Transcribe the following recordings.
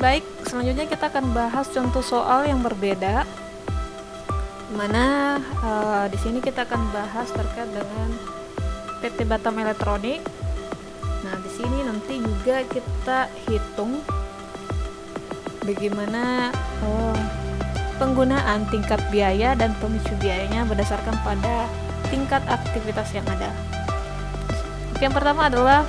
baik, selanjutnya kita akan bahas contoh soal yang berbeda, dimana di sini kita akan bahas terkait dengan PT Batam Elektronik. Nah, di sini nanti juga kita hitung bagaimana penggunaan tingkat biaya dan pemicu biayanya berdasarkan pada tingkat aktivitas yang ada. Oke, yang pertama adalah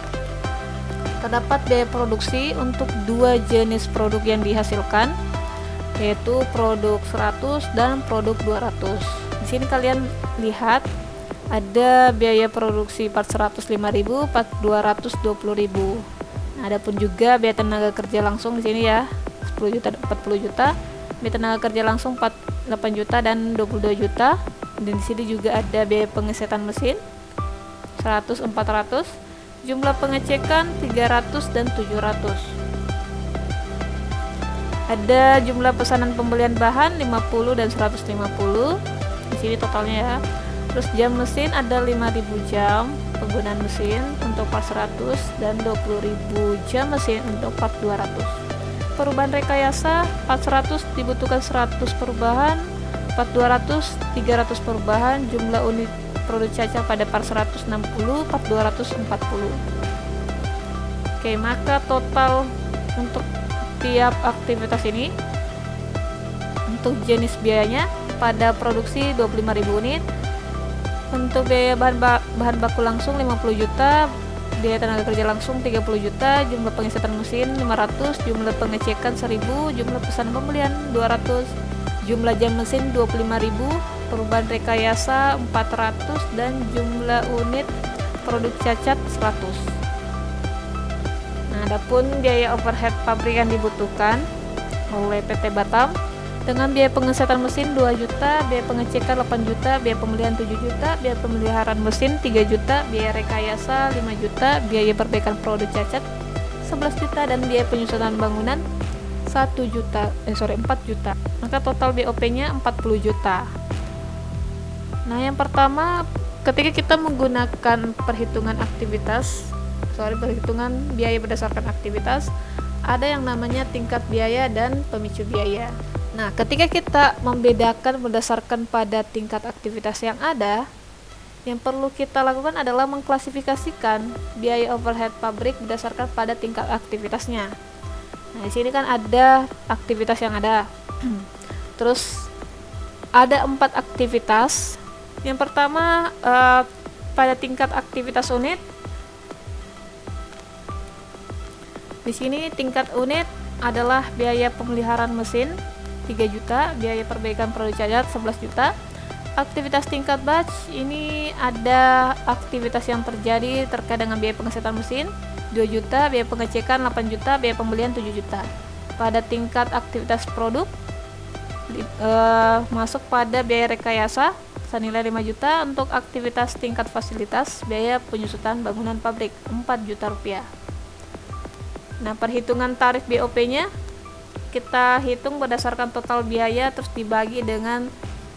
terdapat biaya produksi untuk dua jenis produk yang dihasilkan, yaitu produk 100 dan produk 200. Di sini kalian lihat ada biaya produksi part 105.000, part 220.000. Nah, adapun juga biaya tenaga kerja langsung di sini ya, 10 juta 40 juta, biaya tenaga kerja langsung 8 juta dan 22 juta. Dan di sini juga ada biaya pengesetan mesin 100 400, jumlah pengecekan 300 dan 700. Ada jumlah pesanan pembelian bahan 50 dan 150. Di sini totalnya ya. Terus jam mesin ada 5.000 jam penggunaan mesin untuk part 100 dan 20.000 jam mesin untuk part 200. Perubahan rekayasa, part 100 dibutuhkan 100 perubahan, part 200 300 perubahan, jumlah unit produk cacat pada part 160, part 240. Oke, maka total untuk tiap aktivitas ini untuk jenis biayanya pada produksi 25.000 unit, untuk biaya bahan baku langsung 50 juta, biaya tenaga kerja langsung 30 juta, jumlah pengesetan mesin 500, jumlah pengecekan 1000, jumlah pesanan pembelian 200, jumlah jam mesin 25.000, perubahan rekayasa 400, dan jumlah unit produk cacat 100. Nah, adapun biaya overhead pabrik yang dibutuhkan oleh PT Batam dengan biaya pengesetan mesin 2 juta, biaya pengecekan 8 juta, biaya pembelian 7 juta, biaya pemeliharaan mesin 3 juta, biaya rekayasa 5 juta, biaya perbaikan produk cacat 11 juta, dan biaya penyusunan bangunan 4 juta. Maka total BOP-nya 40 juta. Nah, yang pertama, ketika kita menggunakan perhitungan biaya berdasarkan aktivitas, ada yang namanya tingkat biaya dan pemicu biaya. Nah, ketika kita membedakan berdasarkan pada tingkat aktivitas yang ada, yang perlu kita lakukan adalah mengklasifikasikan biaya overhead pabrik berdasarkan pada tingkat aktivitasnya. Nah, di sini kan ada aktivitas yang ada. Terus ada 4 aktivitas. Yang pertama pada tingkat aktivitas unit. Di sini tingkat unit adalah biaya pemeliharaan mesin 3 juta, biaya perbaikan produk cacat 11 juta. Aktivitas tingkat batch ini ada aktivitas yang terjadi terkait dengan biaya pengesetan mesin 2 juta, biaya pengecekan 8 juta, biaya pembelian 7 juta. Pada tingkat aktivitas produk masuk pada biaya rekayasa senilai 5 juta. Untuk aktivitas tingkat fasilitas, biaya penyusutan bangunan pabrik 4 juta rupiah. Nah, perhitungan tarif BOP-nya kita hitung berdasarkan total biaya terus dibagi dengan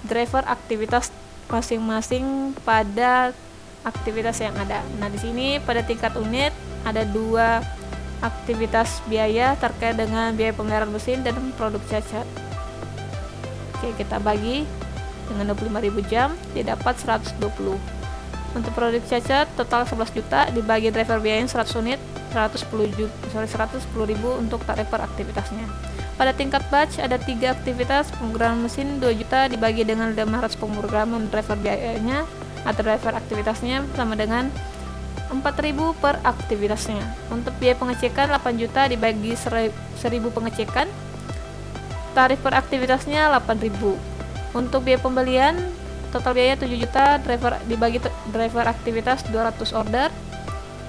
driver aktivitas masing-masing pada aktivitas yang ada. Nah, di sini pada tingkat unit ada 2 aktivitas biaya terkait dengan biaya pemeliharaan mesin dan produk cacat. Oke, kita bagi dengan 25.000 jam didapat 120. Untuk produk cacat total 11 juta dibagi driver biayanya 100 unit, 110.000 untuk tarif per aktivitasnya. Pada tingkat batch ada 3 aktivitas, pemrograman mesin 2 juta dibagi dengan 500 pemrograman driver biayanya atau driver aktivitasnya sama dengan 4.000 per aktivitasnya. Untuk biaya pengecekan 8 juta dibagi 1.000 pengecekan, tarif per aktivitasnya 8.000. Untuk biaya pembelian total biaya 7 juta, driver dibagi driver aktivitas 200 order,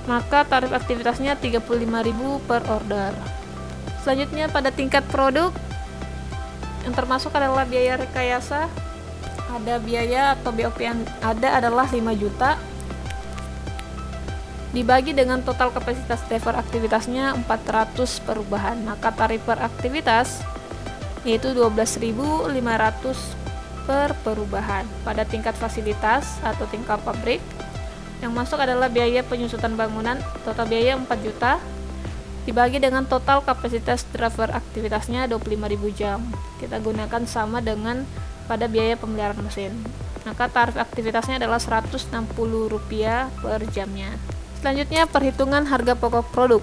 maka tarif aktivitasnya 35.000 per order. Selanjutnya pada tingkat produk yang termasuk adalah biaya rekayasa. Ada biaya atau BOP yang ada adalah 5 juta dibagi dengan total kapasitas driver aktivitasnya 400 perubahan, maka tarif per aktivitas yaitu 12.500 per perubahan. Pada tingkat fasilitas atau tingkat pabrik yang masuk adalah biaya penyusutan bangunan, total biaya 4 juta dibagi dengan total kapasitas driver aktivitasnya 25.000 jam. Kita gunakan sama dengan pada biaya pemeliharaan mesin. Maka tarif aktivitasnya adalah Rp160 per jamnya. Selanjutnya perhitungan harga pokok produk.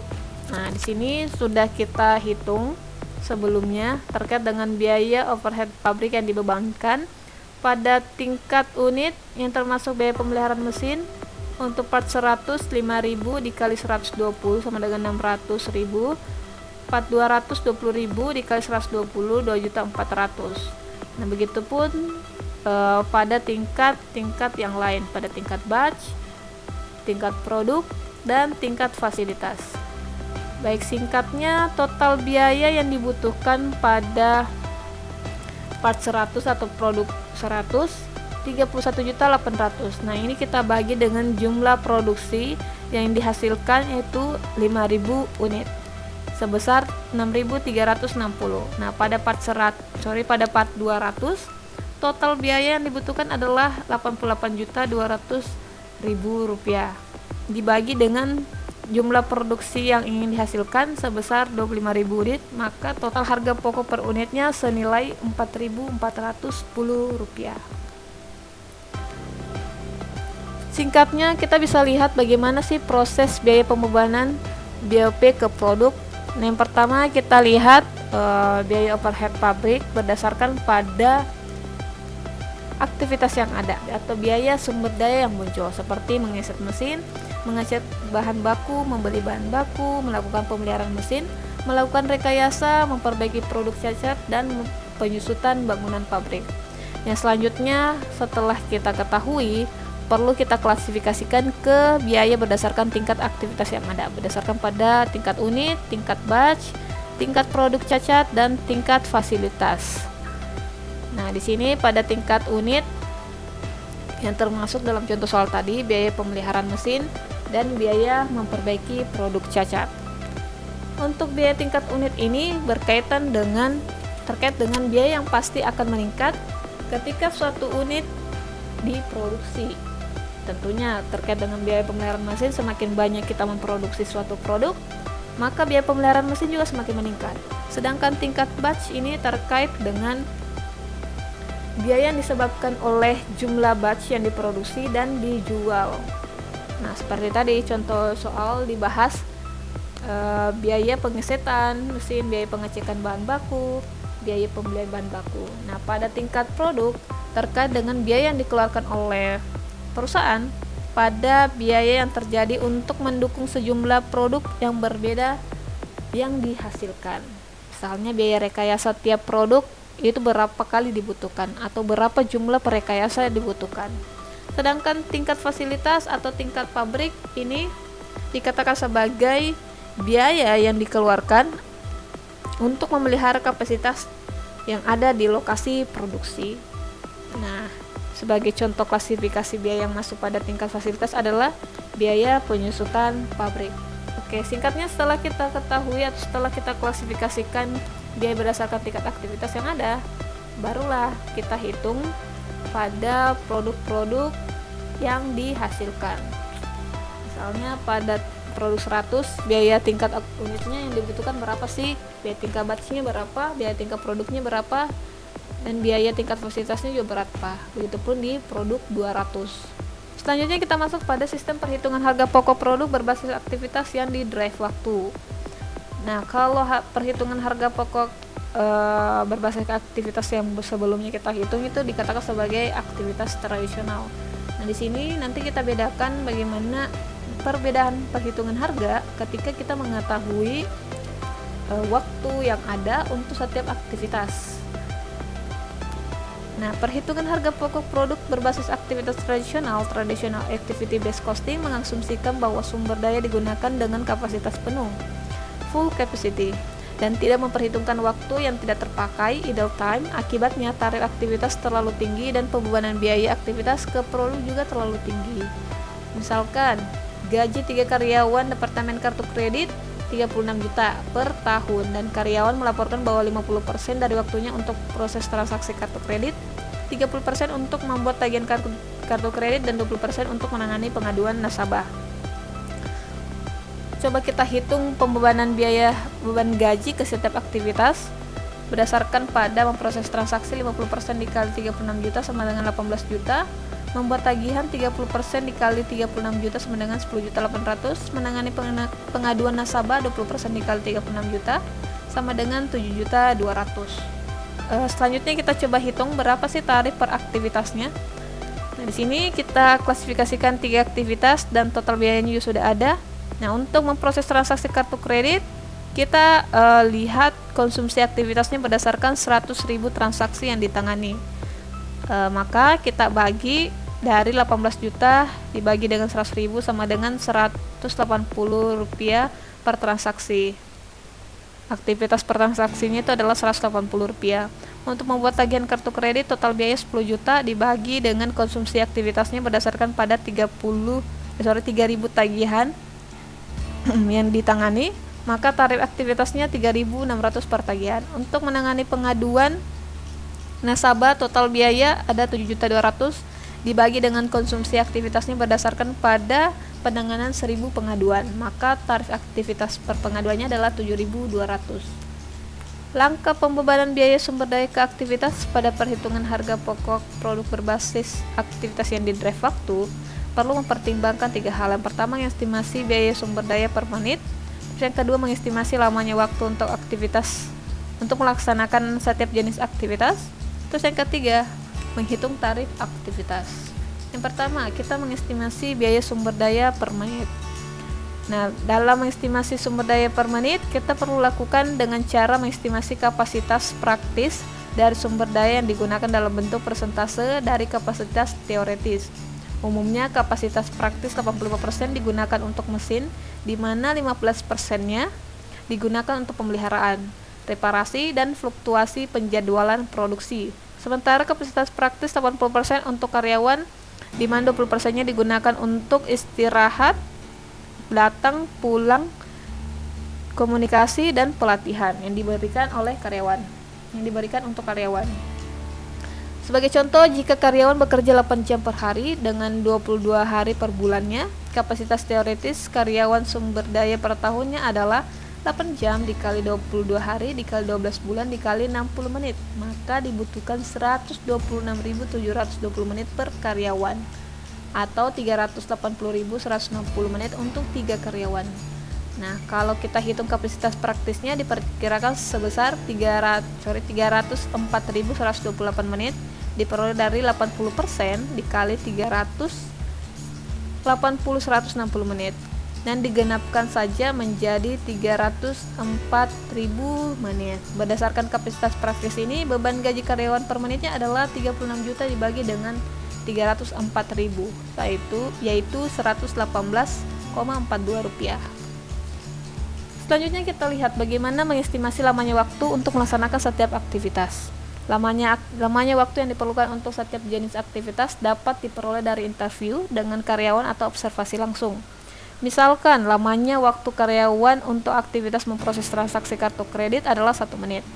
Nah, di sini sudah kita hitung sebelumnya terkait dengan biaya overhead pabrik yang dibebankan pada tingkat unit yang termasuk biaya pemeliharaan mesin. Untuk part 100 5.000 dikali 120 sama dengan 600.000. Part 220.000 dikali 120 2.400.000. Nah, begitupun pada tingkat yang lain, pada tingkat batch, tingkat produk, dan tingkat fasilitas. Baik, singkatnya total biaya yang dibutuhkan pada part 100 atau produk 100 31.800.000. Nah, ini kita bagi dengan jumlah produksi yang dihasilkan yaitu 5.000 unit sebesar 6.360. Nah, pada part 200 total biaya yang dibutuhkan adalah Rp88.200.000 dibagi dengan jumlah produksi yang ingin dihasilkan sebesar 25.000 unit, maka total harga pokok per unitnya senilai Rp4.410. Singkatnya, kita bisa lihat bagaimana sih proses biaya pembebanan BOP ke produk. Nah, yang pertama kita lihat biaya overhead pabrik berdasarkan pada aktivitas yang ada atau biaya sumber daya yang muncul seperti mengeset mesin, mengecek bahan baku, membeli bahan baku, melakukan pemeliharaan mesin, melakukan rekayasa, memperbaiki produk cacat, dan penyusutan bangunan pabrik. Yang selanjutnya, setelah kita ketahui, perlu kita klasifikasikan ke biaya berdasarkan tingkat aktivitas yang ada, berdasarkan pada tingkat unit, tingkat batch, tingkat produk cacat, dan tingkat fasilitas. Nah, di sini pada tingkat unit yang termasuk dalam contoh soal tadi, biaya pemeliharaan mesin dan biaya memperbaiki produk cacat. Untuk biaya tingkat unit ini terkait dengan biaya yang pasti akan meningkat ketika suatu unit diproduksi. Tentunya terkait dengan biaya pemeliharaan mesin, semakin banyak kita memproduksi suatu produk, maka biaya pemeliharaan mesin juga semakin meningkat. Sedangkan tingkat batch ini terkait dengan biaya yang disebabkan oleh jumlah batch yang diproduksi dan dijual. Nah, seperti tadi contoh soal dibahas biaya pengesetan mesin, biaya pengecekan bahan baku, biaya pembelian bahan baku. Nah, pada tingkat produk terkait dengan biaya yang dikeluarkan oleh perusahaan pada biaya yang terjadi untuk mendukung sejumlah produk yang berbeda yang dihasilkan. Misalnya biaya rekayasa tiap produk itu berapa kali dibutuhkan atau berapa jumlah perekayasa yang dibutuhkan. Sedangkan tingkat fasilitas atau tingkat pabrik ini dikatakan sebagai biaya yang dikeluarkan untuk memelihara kapasitas yang ada di lokasi produksi. Nah, sebagai contoh klasifikasi biaya yang masuk pada tingkat fasilitas adalah biaya penyusutan pabrik. Oke, singkatnya setelah kita ketahui atau setelah kita klasifikasikan biaya berdasarkan tingkat aktivitas yang ada, barulah kita hitung pada produk-produk yang dihasilkan. Misalnya pada produk 100, biaya tingkat unitnya yang dibutuhkan berapa sih? Biaya tingkat batchnya berapa? Biaya tingkat produknya berapa? Dan biaya tingkat fasilitasnya juga berapa. Begitupun di produk 200. Selanjutnya kita masuk pada sistem perhitungan harga pokok produk berbasis aktivitas yang di drive waktu. Nah, kalau perhitungan harga pokok berbasis aktivitas yang sebelumnya kita hitung itu dikatakan sebagai aktivitas tradisional. Nah, di sini nanti kita bedakan bagaimana perbedaan perhitungan harga ketika kita mengetahui waktu yang ada untuk setiap aktivitas. Nah, perhitungan harga pokok produk berbasis aktivitas tradisional activity based costing mengasumsikan bahwa sumber daya digunakan dengan kapasitas penuh, full capacity, dan tidak memperhitungkan waktu yang tidak terpakai, idle time. Akibatnya tarif aktivitas terlalu tinggi dan pembebanan biaya aktivitas ke produk juga terlalu tinggi. Misalkan gaji 3 karyawan Departemen Kartu Kredit 36 juta per tahun, dan karyawan melaporkan bahwa 50% dari waktunya untuk proses transaksi kartu kredit, 30% untuk membuat tagihan kartu kredit, dan 20% untuk menangani pengaduan nasabah. Coba kita hitung pembebanan biaya beban gaji ke setiap aktivitas berdasarkan pada memproses transaksi 50% dikali 36 juta sama dengan 18 juta, membuat tagihan 30% dikali 36 juta sama dengan 10.800.000, menangani pengaduan nasabah 20% dikali 36 juta sama dengan 7.200.000. Selanjutnya kita coba hitung berapa sih tarif per aktivitasnya. Nah, di sini kita klasifikasikan 3 aktivitas dan total biayanya juga sudah ada. Nah, untuk memproses transaksi kartu kredit, kita lihat konsumsi aktivitasnya berdasarkan 100.000 transaksi yang ditangani. Maka kita bagi dari 18 juta dibagi dengan 100.000 sama dengan Rp180 per transaksi. Aktivitas per transaksinya itu adalah Rp180. Untuk membuat tagihan kartu kredit, total biaya 10 juta dibagi dengan konsumsi aktivitasnya berdasarkan pada 3.000 tagihan yang ditangani, maka tarif aktivitasnya 3.600 per tagihan. Untuk menangani pengaduan nasabah, total biaya ada 7.200.000 dibagi dengan konsumsi aktivitasnya berdasarkan pada penanganan 1.000 pengaduan, maka tarif aktivitas per pengaduannya adalah 7.200. Langkah pembebanan biaya sumber daya ke aktivitas pada perhitungan harga pokok produk berbasis aktivitas yang di-drive waktu perlu mempertimbangkan 3 hal. Yang pertama, mengestimasi biaya sumber daya per menit. Yang kedua, mengestimasi lamanya waktu untuk aktivitas untuk melaksanakan setiap jenis aktivitas. Terus yang ketiga, menghitung tarif aktivitas. Yang pertama, kita mengestimasi biaya sumber daya per menit. Nah, dalam mengestimasi sumber daya per menit, kita perlu lakukan dengan cara mengestimasi kapasitas praktis dari sumber daya yang digunakan dalam bentuk persentase dari kapasitas teoretis. Umumnya kapasitas praktis 85% digunakan untuk mesin, di mana 15%-nya digunakan untuk pemeliharaan, reparasi, dan fluktuasi penjadwalan produksi. Sementara kapasitas praktis 80% untuk karyawan, di mana 20%-nya digunakan untuk istirahat, datang, pulang, komunikasi, dan pelatihan yang diberikan untuk karyawan. Sebagai contoh, jika karyawan bekerja 8 jam per hari dengan 22 hari per bulannya, kapasitas teoretis karyawan sumber daya per tahunnya adalah 8 jam dikali 22 hari dikali 12 bulan dikali 60 menit. Maka dibutuhkan 126.720 menit per karyawan atau 380.160 menit untuk 3 karyawan. Nah, kalau kita hitung kapasitas praktisnya diperkirakan sebesar 304.128 menit diperoleh dari 80% dikali 380.160 menit dan digenapkan saja menjadi 304.000 menit. Berdasarkan kapasitas praktis ini, beban gaji karyawan per menitnya adalah 36 juta dibagi dengan 304.000, yaitu Rp118,42. Selanjutnya kita lihat bagaimana mengestimasi lamanya waktu untuk melaksanakan setiap aktivitas. Lamanya waktu yang diperlukan untuk setiap jenis aktivitas dapat diperoleh dari interview dengan karyawan atau observasi langsung. Misalkan lamanya waktu karyawan untuk aktivitas memproses transaksi kartu kredit adalah 1 menit.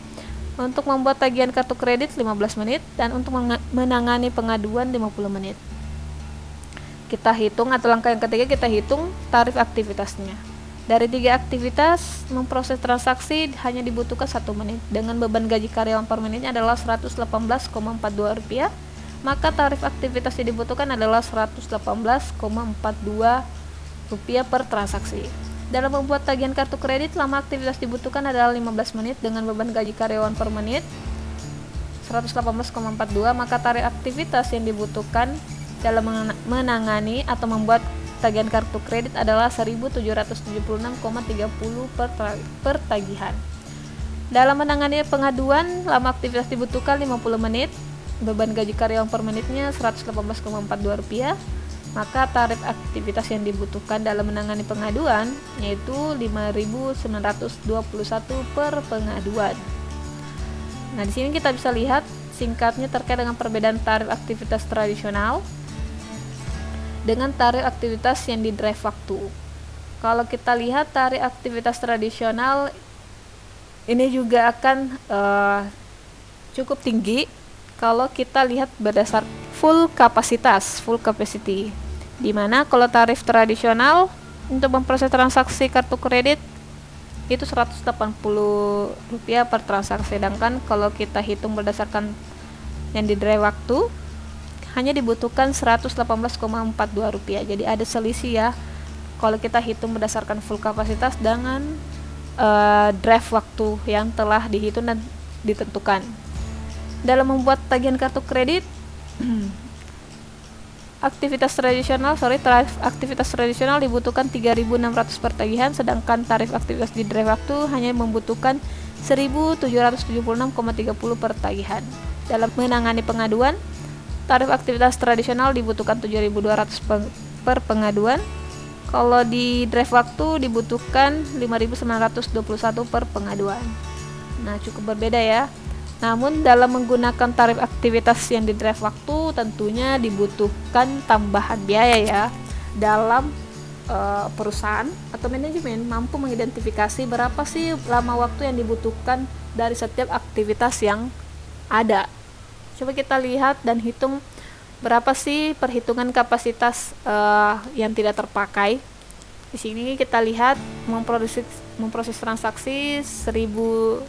Untuk membuat tagihan kartu kredit 15 menit dan untuk menangani pengaduan 50 menit. Kita hitung, atau langkah yang ketiga kita hitung tarif aktivitasnya. Dari 3 aktivitas memproses transaksi hanya dibutuhkan 1 menit. Dengan beban gaji karyawan per menitnya adalah Rp118,42, maka tarif aktivitas yang dibutuhkan adalah Rp118,42 per transaksi. Dalam membuat tagihan kartu kredit, lama aktivitas dibutuhkan adalah 15 menit dengan beban gaji karyawan per menit Rp118,42, maka tarif aktivitas yang dibutuhkan dalam menangani atau membuat tagihan kartu kredit adalah Rp1.776,30 per tagihan. Dalam menangani pengaduan, lama aktivitas dibutuhkan 50 menit, beban gaji karyawan per menitnya Rp118,42, maka tarif aktivitas yang dibutuhkan dalam menangani pengaduan yaitu Rp5.921 per pengaduan. Nah, di sini kita bisa lihat singkatnya terkait dengan perbedaan tarif aktivitas tradisional dengan tarif aktivitas yang di drive waktu. Kalau kita lihat tarif aktivitas tradisional ini juga akan cukup tinggi kalau kita lihat berdasar full capacity. Dimana kalau tarif tradisional Untuk memproses transaksi kartu kredit itu Rp180 per transaksi, sedangkan kalau kita hitung berdasarkan yang di drive waktu hanya dibutuhkan Rp118,42. Jadi ada selisih ya kalau kita hitung berdasarkan full kapasitas dengan drive waktu yang telah dihitung dan ditentukan. Dalam membuat tagihan kartu kredit aktivitas tradisional dibutuhkan 3.600 per tagihan, sedangkan tarif aktivitas di drive waktu hanya membutuhkan 1.776,30 per tagihan. Dalam menangani pengaduan, tarif aktivitas tradisional dibutuhkan 7.200 per pengaduan. Kalau di drive waktu dibutuhkan 5.921 per pengaduan. Nah, cukup berbeda ya. Namun dalam menggunakan tarif aktivitas yang di drive waktu tentunya dibutuhkan tambahan biaya ya. Dalam perusahaan atau manajemen mampu mengidentifikasi berapa sih lama waktu yang dibutuhkan dari setiap aktivitas yang ada. Coba kita lihat dan hitung berapa sih perhitungan kapasitas yang tidak terpakai. Di sini kita lihat memproses transaksi 100.000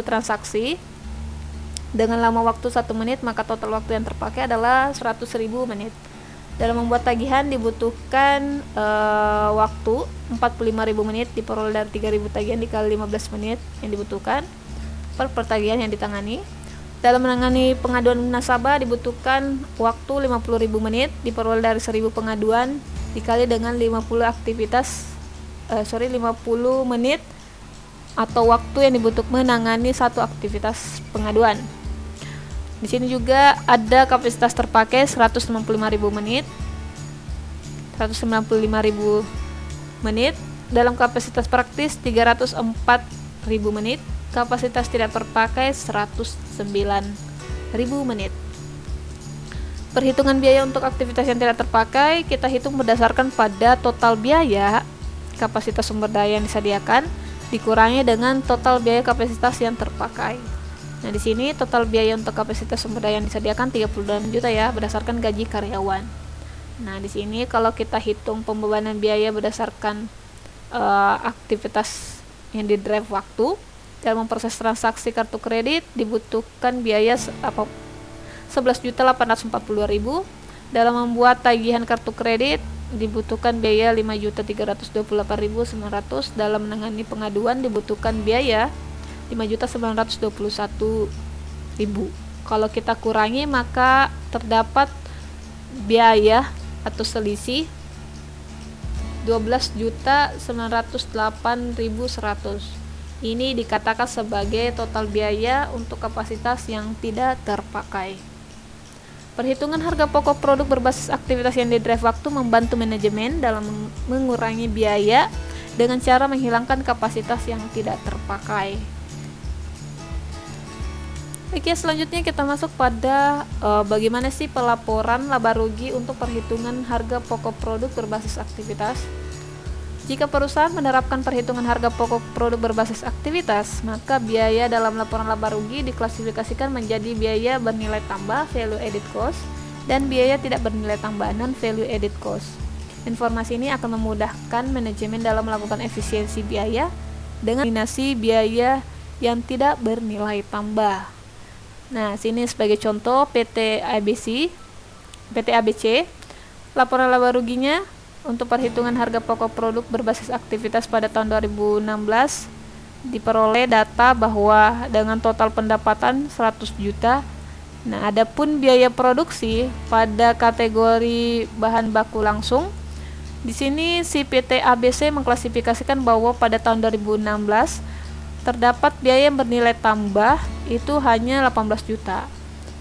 transaksi dengan lama waktu 1 menit, maka total waktu yang terpakai adalah 100.000 menit. Dalam membuat tagihan dibutuhkan waktu 45.000 menit diperoleh dari 3.000 tagihan dikali 15 menit yang dibutuhkan per tagihan yang ditangani. Dalam menangani pengaduan nasabah dibutuhkan waktu 50.000 menit diperoleh dari 1.000 pengaduan dikali dengan 50 menit atau waktu yang dibutuhkan menangani satu aktivitas pengaduan. Di sini juga ada kapasitas terpakai 195.000 menit. 195.000 menit. Dalam kapasitas praktis 304.000 menit. Kapasitas tidak terpakai 109.000 menit. Perhitungan biaya untuk aktivitas yang tidak terpakai kita hitung berdasarkan pada total biaya kapasitas sumber daya yang disediakan dikurangi dengan total biaya kapasitas yang terpakai. Nah, di sini total biaya untuk kapasitas sumber daya yang disediakan 32 juta ya, berdasarkan gaji karyawan. Nah, di sini kalau kita hitung pembebanan biaya berdasarkan aktivitas yang di drive waktu, dalam memproses transaksi kartu kredit dibutuhkan biaya 11.842.000. Dalam membuat tagihan kartu kredit dibutuhkan biaya 5.328.900. Dalam menangani pengaduan dibutuhkan biaya 5.921.000. Kalau kita kurangi maka terdapat biaya atau selisih 12.908.100. Ini dikatakan sebagai total biaya untuk kapasitas yang tidak terpakai. Perhitungan harga pokok produk berbasis aktivitas yang di drive waktu membantu manajemen dalam mengurangi biaya dengan cara menghilangkan kapasitas yang tidak terpakai. Oke, selanjutnya kita masuk pada bagaimana sih pelaporan laba rugi untuk perhitungan harga pokok produk berbasis aktivitas. Jika perusahaan menerapkan perhitungan harga pokok produk berbasis aktivitas, maka biaya dalam laporan laba rugi diklasifikasikan menjadi biaya bernilai tambah (value added cost) dan biaya tidak bernilai tambah (non-value added cost). Informasi ini akan memudahkan manajemen dalam melakukan efisiensi biaya dengan eliminasi biaya yang tidak bernilai tambah. Nah, sini sebagai contoh PT ABC, laporan laba ruginya untuk perhitungan harga pokok produk berbasis aktivitas pada tahun 2016 diperoleh data bahwa dengan total pendapatan 100 juta. Nah, adapun biaya produksi pada kategori bahan baku langsung, di sini si PT ABC mengklasifikasikan bahwa pada tahun 2016 terdapat biaya yang bernilai tambah itu hanya 18 juta.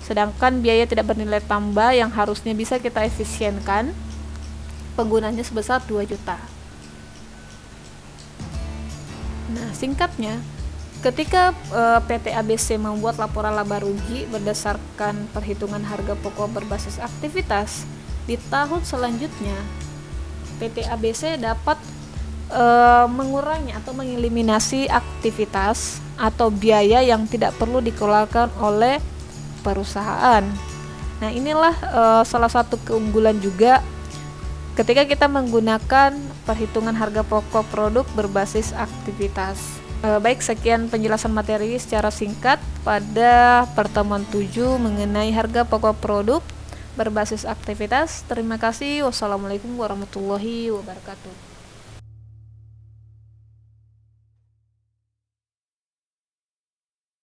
Sedangkan biaya tidak bernilai tambah yang harusnya bisa kita efisienkan penggunanya sebesar 2 juta. Nah, singkatnya, ketika PT ABC membuat laporan laba rugi berdasarkan perhitungan harga pokok berbasis aktivitas, di tahun selanjutnya PT ABC dapat mengurangi atau mengeliminasi aktivitas atau biaya yang tidak perlu dikeluarkan oleh perusahaan. Nah, inilah salah satu keunggulan juga ketika kita menggunakan perhitungan harga pokok produk berbasis aktivitas. Baik, sekian penjelasan materi secara singkat pada pertemuan 7 mengenai harga pokok produk berbasis aktivitas. Terima kasih. Wassalamualaikum warahmatullahi wabarakatuh.